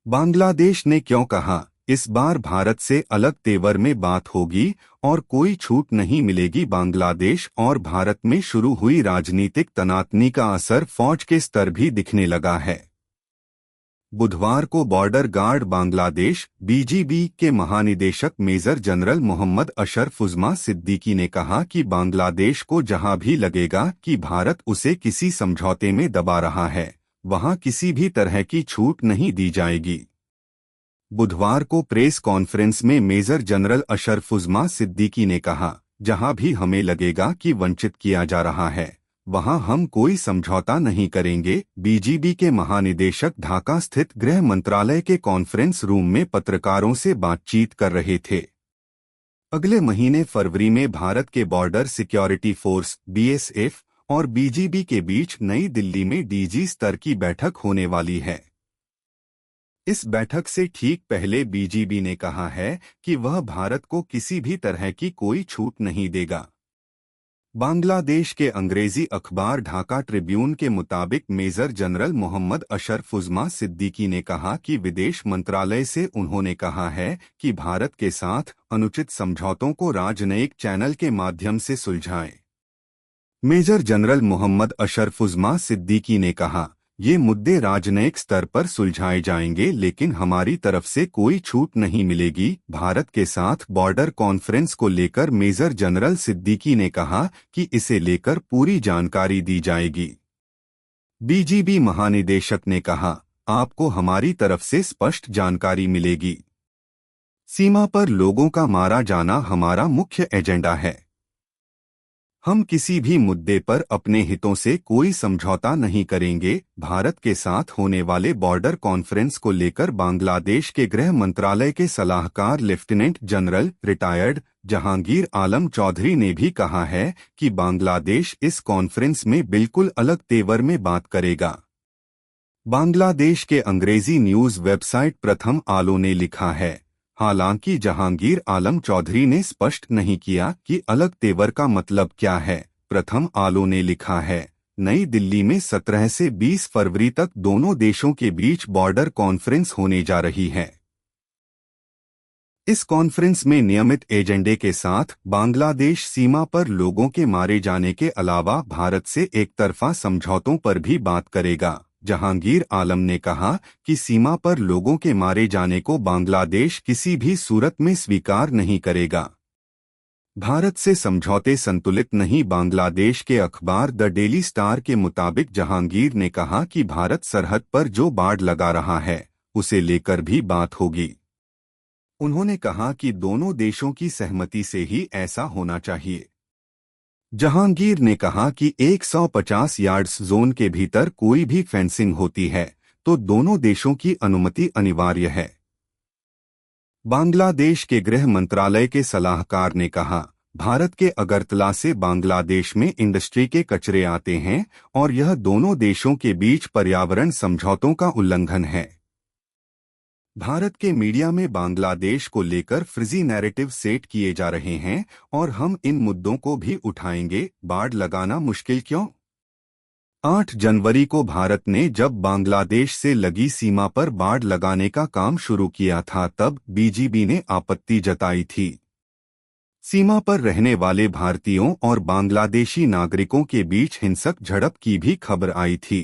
बांग्लादेश ने क्यों कहा, इस बार भारत से अलग तेवर में बात होगी और कोई छूट नहीं मिलेगी। बांग्लादेश और भारत में शुरू हुई राजनीतिक तनातनी का असर फौज के स्तर भी दिखने लगा है। बुधवार को बॉर्डर गार्ड बांग्लादेश बीजीबी के महानिदेशक मेजर जनरल मोहम्मद अशरफ उज़्मा सिद्दीकी ने कहा कि बांग्लादेश को जहां भी लगेगा कि भारत उसे किसी समझौते में दबा रहा है, वहां किसी भी तरह की छूट नहीं दी जाएगी। बुधवार को प्रेस कॉन्फ्रेंस में मेजर जनरल अशरफ उज़्मा सिद्दीकी ने कहा, जहां भी हमें लगेगा कि वंचित किया जा रहा है, वहां हम कोई समझौता नहीं करेंगे। बीजीबी के महानिदेशक ढाका स्थित गृह मंत्रालय के कॉन्फ्रेंस रूम में पत्रकारों से बातचीत कर रहे थे। अगले महीने फरवरी में भारत के बॉर्डर सिक्योरिटी फोर्स बीएसएफ और बीजीबी के बीच नई दिल्ली में डीजी स्तर की बैठक होने वाली है। इस बैठक से ठीक पहले बीजीबी ने कहा है कि वह भारत को किसी भी तरह की कोई छूट नहीं देगा। बांग्लादेश के अंग्रेजी अखबार ढाका ट्रिब्यून के मुताबिक मेजर जनरल मोहम्मद अशरफ उज़्मा सिद्दीकी ने कहा कि विदेश मंत्रालय से उन्होंने कहा है कि भारत के साथ अनुचित समझौतों को राजनयिक चैनल के माध्यम से सुलझाएं। मेजर जनरल मोहम्मद अशरफ उज़्मा सिद्दीकी ने कहा, ये मुद्दे राजनयिक स्तर पर सुलझाए जाएंगे, लेकिन हमारी तरफ से कोई छूट नहीं मिलेगी। भारत के साथ बॉर्डर कॉन्फ्रेंस को लेकर मेजर जनरल सिद्दीकी ने कहा कि इसे लेकर पूरी जानकारी दी जाएगी। बीजीबी महानिदेशक ने कहा, आपको हमारी तरफ से स्पष्ट जानकारी मिलेगी। सीमा पर लोगों का मारा जाना हमारा मुख्य एजेंडा है। हम किसी भी मुद्दे पर अपने हितों से कोई समझौता नहीं करेंगे। भारत के साथ होने वाले बॉर्डर कॉन्फ्रेंस को लेकर बांग्लादेश के गृह मंत्रालय के सलाहकार लेफ्टिनेंट जनरल रिटायर्ड जहांगीर आलम चौधरी ने भी कहा है कि बांग्लादेश इस कॉन्फ्रेंस में बिल्कुल अलग तेवर में बात करेगा। बांग्लादेश के अंग्रेजी न्यूज वेबसाइट प्रथम आलो ने लिखा है, हालांकि जहांगीर आलम चौधरी ने स्पष्ट नहीं किया कि अलग तेवर का मतलब क्या है। प्रथम आलो ने लिखा है, नई दिल्ली में 17 से 20 फरवरी तक दोनों देशों के बीच बॉर्डर कॉन्फ्रेंस होने जा रही है। इस कॉन्फ्रेंस में नियमित एजेंडे के साथ बांग्लादेश सीमा पर लोगों के मारे जाने के अलावा भारत से एकतरफा समझौतों पर भी बात करेगा। जहांगीर आलम ने कहा कि सीमा पर लोगों के मारे जाने को बांग्लादेश किसी भी सूरत में स्वीकार नहीं करेगा। भारत से समझौते संतुलित नहीं। बांग्लादेश के अखबार द डेली स्टार के मुताबिक जहांगीर ने कहा कि भारत सरहद पर जो बाड़ लगा रहा है, उसे लेकर भी बात होगी। उन्होंने कहा कि दोनों देशों की सहमति से ही ऐसा होना चाहिए। जहांगीर ने कहा कि 150 यार्ड्स जोन के भीतर कोई भी फेंसिंग होती है तो दोनों देशों की अनुमति अनिवार्य है। बांग्लादेश के गृह मंत्रालय के सलाहकार ने कहा, भारत के अगरतला से बांग्लादेश में इंडस्ट्री के कचरे आते हैं और यह दोनों देशों के बीच पर्यावरण समझौतों का उल्लंघन है। भारत के मीडिया में बांग्लादेश को लेकर फ्रिजी नैरेटिव सेट किए जा रहे हैं और हम इन मुद्दों को भी उठाएंगे। बाड़ लगाना मुश्किल क्यों? 8 जनवरी को भारत ने जब बांग्लादेश से लगी सीमा पर बाड़ लगाने का काम शुरू किया था, तब बीजीबी ने आपत्ति जताई थी। सीमा पर रहने वाले भारतीयों और बांग्लादेशी नागरिकों के बीच हिंसक झड़प की भी खबर आई थी।